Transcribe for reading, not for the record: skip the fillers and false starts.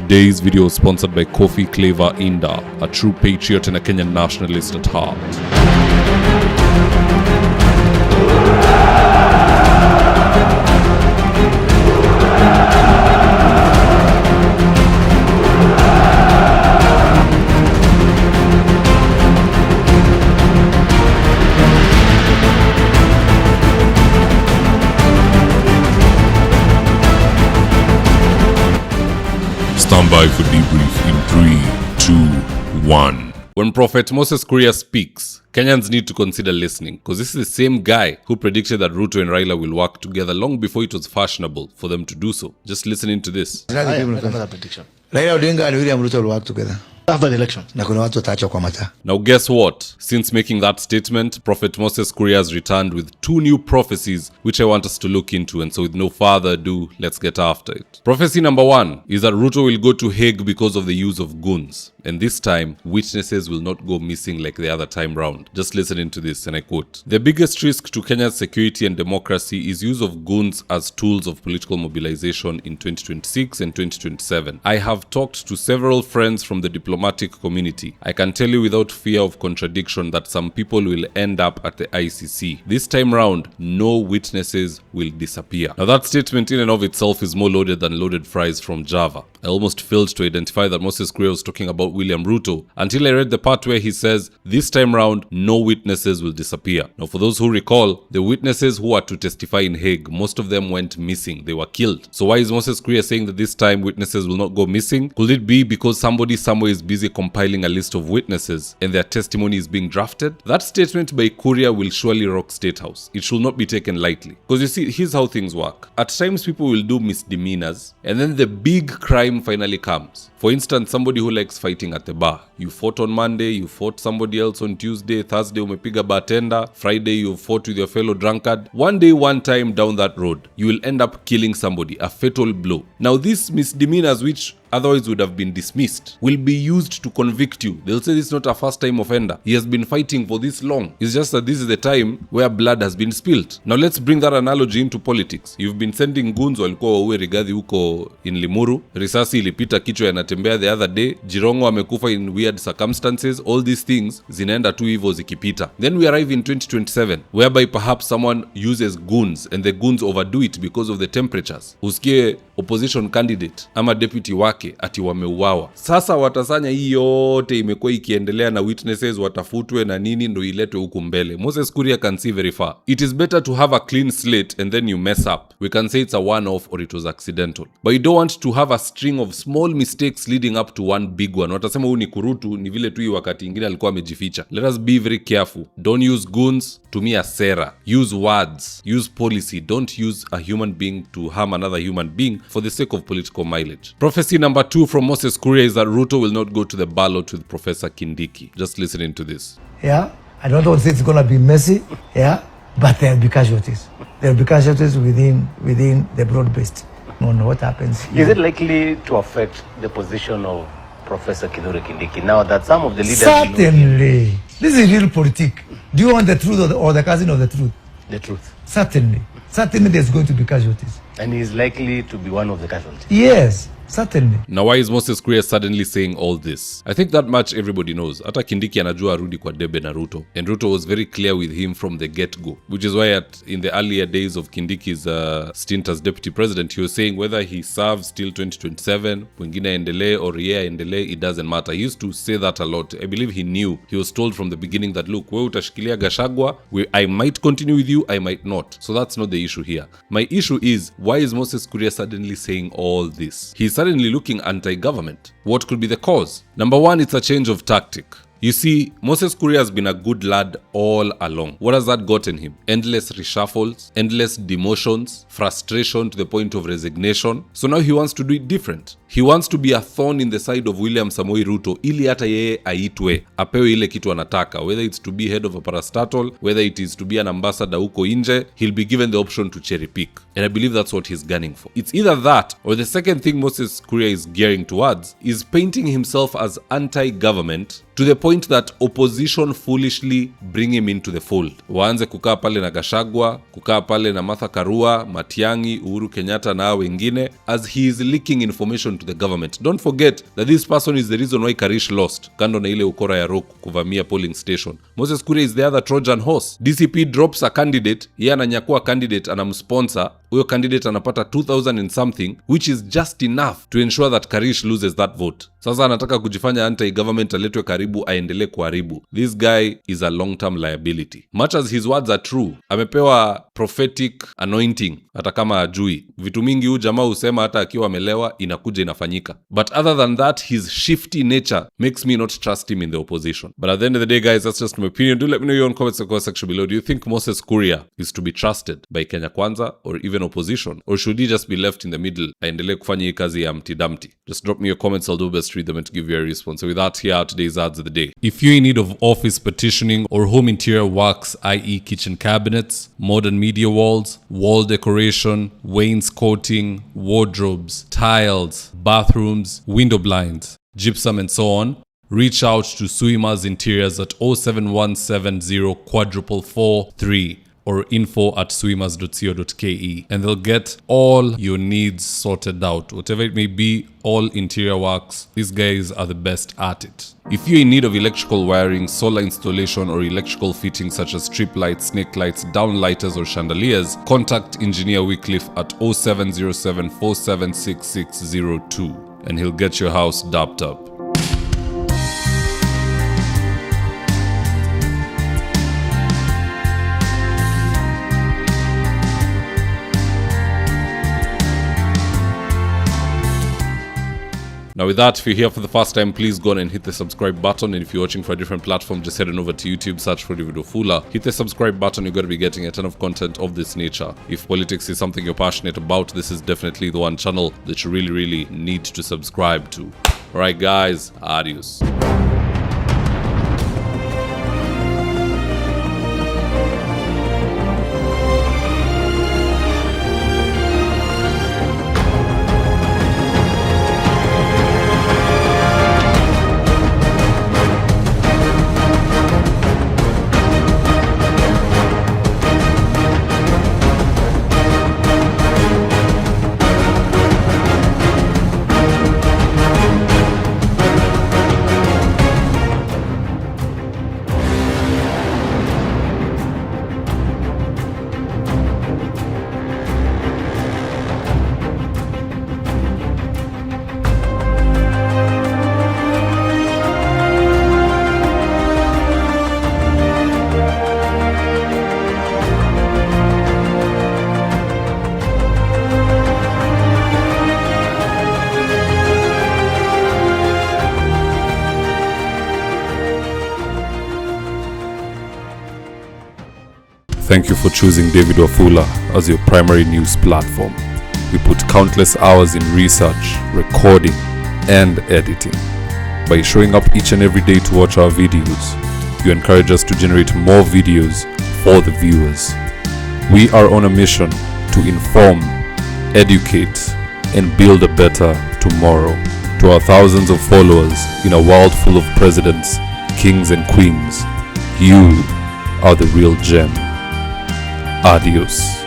Today's video is sponsored by Kofi Clever Inda, a true patriot and a Kenyan nationalist at heart. Stand by for debrief in 3, 2, 1. When Prophet Moses Kuria speaks, Kenyans need to consider listening, because this is the same guy who predicted that Ruto and Raila will work together long before it was fashionable for them to do so. Just listening to this. Another prediction. Raila Odinga and William Ruto will work together. After the election. Now guess what? Since making that statement, Prophet Moses Kuria has returned with 2 new prophecies which I want us to look into, and so with no further ado, let's get after it. Prophecy number 1 is that Ruto will go to Hague because of the use of goons. And this time, witnesses will not go missing like the other time round. Just listening to this, and I quote, "The biggest risk to Kenya's security and democracy is use of goons as tools of political mobilization in 2026 and 2027. I have talked to several friends from the diplomatic community. I can tell you without fear of contradiction that some people will end up at the ICC. This time round, no witnesses will disappear." Now that statement in and of itself is more loaded than loaded fries from Java. I almost failed to identify that Moses Kuria was talking about William Ruto until I read the part where he says, this time round, no witnesses will disappear. Now for those who recall, the witnesses who are to testify in Hague, most of them went missing. They were killed. So why is Moses Kuria saying that this time witnesses will not go missing? Could it be because somebody somewhere is busy compiling a list of witnesses and their testimony is being drafted? That statement by Kuria will surely rock Statehouse. It should not be taken lightly. Because you see, here's how things work. At times people will do misdemeanors and then the big crime finally comes. For instance, somebody who likes fighting at the bar. You fought on Monday, you fought somebody else on Tuesday, Thursday umepiga bartender, Friday you fought with your fellow drunkard. One day, one time down that road, you will end up killing somebody, a fatal blow. Now these misdemeanors which otherwise would have been dismissed will be used to convict you. They'll say this is not a first time offender. He has been fighting for this long. It's just that this is the time where blood has been spilled. Now let's bring that analogy into politics. You've been sending goons walikuwa waue Rigathi huko in Limuru. Risasi ilipita kichwa yanatembea the other day. Jirongo amekufa in weird circumstances. All these things zinaenda tu hivyo zikipita. Then we arrive in 2027 whereby perhaps someone uses goons and the goons overdo it because of the temperatures. Usikie opposition candidate ama deputy wake ati wameuawa. Sasa watasanya hii yote imekuwa ikiendelea na witnesses watafutwe na nini ndo iletwe huku mbele. Moses Kuria can see very far. It is better to have a clean slate and then you mess up. We can say it's a one-off or it was accidental. But you don't want to have a string of small mistakes leading up to one big one. Watasema huu ni kurutu, ni vile tu hii wakati ingine alikuwa amejificha. Let us be very careful. Don't use goons, tumia sera. Use words, use policy. Don't use a human being to harm another human being for the sake of political mileage. Prophecy number 2 from Moses Kuria is that Ruto will not go to the ballot with Professor Kindiki. Just listening to this. Yeah, I don't want to say it's going to be messy, yeah, but there will be casualties. There will be casualties within the broad-based. No, what happens here. Is it likely to affect the position of Professor Kindiki now that some of the leaders... Certainly. This is real politics. Do you want the truth or the cousin of the truth? The truth. Certainly. Certainly there's going to be casualties. And he is likely to be one of the casualties. Yes. Certainly. Now why is Moses Kuria suddenly saying all this? I think that much everybody knows. Hata Kindiki anajua arudi kwa debe na Ruto. And Ruto was very clear with him from the get-go. Which is why in the earlier days of Kindiki's stint as deputy president, he was saying whether he serves till 2027, wengine endelee or yeye endelee, it doesn't matter. He used to say that a lot. I believe he knew. He was told from the beginning that, look, wewe utashikilia Gachagua, I might continue with you, I might not. So that's not the issue here. My issue is, why is Moses Kuria suddenly saying all this? He's suddenly looking anti-government. What could be the cause? Number 1, it's a change of tactic. You see, Moses Kuria has been a good lad all along. What has that gotten him? Endless reshuffles, endless demotions, frustration to the point of resignation. So now he wants to do it different. He wants to be a thorn in the side of William Samoei Ruto ili hata yeye aitwe, apewe ile kitu anataka. Whether it's to be head of a parastatal, whether it is to be an ambassador huko nje, he'll be given the option to cherry pick. And I believe that's what he's gunning for. It's either that or the second thing Moses Kuria is gearing towards is painting himself as anti-government to the point that opposition foolishly bring him into the fold. Waanze kukaa pale na Gachagua, kukaa pale na Martha Karua, Matiang'i, Uhuru Kenyatta na wengine as he is leaking information information to the government. Don't forget that this person is the reason why Karish lost, kando na ile ukora ya Roku kuvamia polling station. Moses Kuria is the other Trojan horse. DCP drops a candidate, yeye ananyakua candidate, anamsponsor, huyo candidate anapata 2,000 and something, which is just enough to ensure that Karish loses that vote. Sasa anataka kujifanya anti-government, aletwe karibu, aendelee kuharibu. This guy is a long-term liability. Much as his words are true, amepewa prophetic anointing, hata kama ajui. Vitu mingi huyu jamaa husema hata akiwa amelewa inakuja inafanyika. But other than that, his shifty nature makes me not trust him in the opposition. But at the end of the day, guys, that's just my opinion. Do let me know your own comments in the comment section below. Do you think Moses Kuria is to be trusted by Kenya Kwanza or even opposition? Or should he just be left in the middle? Aendelee kufanya hii kazi ya mtidamti. Just drop me your comments. I'll do best to read them and to give you a response. So with that, here are today's ads of the day. If you're in need of office petitioning or home interior works, i.e. kitchen cabinets, modern media walls, wall decoration, wainscoting, wardrobes, tiles, bathrooms, window blinds, gypsum and so on, reach out to Suima's Interiors at 07170 443 or info@suimas.co.ke, and they'll get all your needs sorted out. Whatever it may be, all interior works, these guys are the best at it. If you're in need of electrical wiring, solar installation, or electrical fittings such as strip lights, snake lights, downlighters, or chandeliers, contact Engineer Wycliffe at 0707 476602 and he'll get your house dapped up. Now with that, if you're here for the first time, please go on and hit the subscribe button. And if you're watching for a different platform, just head on over to YouTube, search for DP Kindiki. Hit the subscribe button, you're going to be getting a ton of content of this nature. If politics is something you're passionate about, this is definitely the one channel that you really need to subscribe to. Alright guys, adios. Thank you for choosing David Wafula as your primary news platform. We put countless hours in research, recording, and editing. By showing up each and every day to watch our videos, you encourage us to generate more videos for the viewers. We are on a mission to inform, educate, and build a better tomorrow. To our thousands of followers in a world full of presidents, kings, and queens, you are the real gem. Adios.